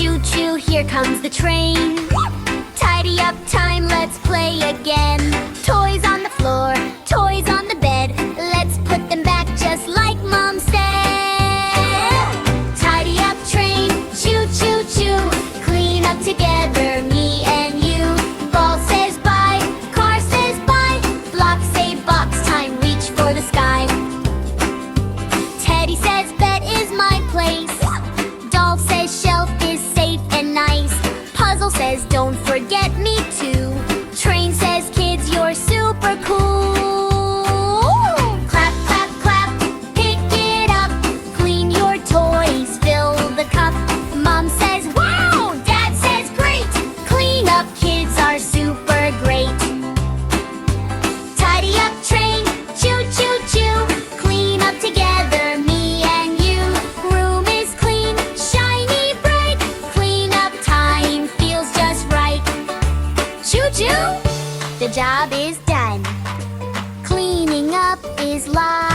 Choo-choo, here comes the train. Tidy up time, let's play again. Toys on the floor, toys on the bed. Let's put them back just like Mom said. Tidy up train, choo-choo-choo. Clean up together, me and you. Ball says bye, car says bye. Block say box, time reach for the sky. Teddy says bed is my place. Doll says shelf is safe and nice. Puzzle says don't forget me too. Train says kids you're super cool. Clap, clap, clap, pick it up. Clean your toys, fill the cup. Mom says wow, Dad says great. Clean up kids are super great. Tidy up train, choo choo choo. Clean up together, me and you. Room is clean, shiny bright. Clean up time feels just right. Choo choo, the job is done. Cleaning up is life.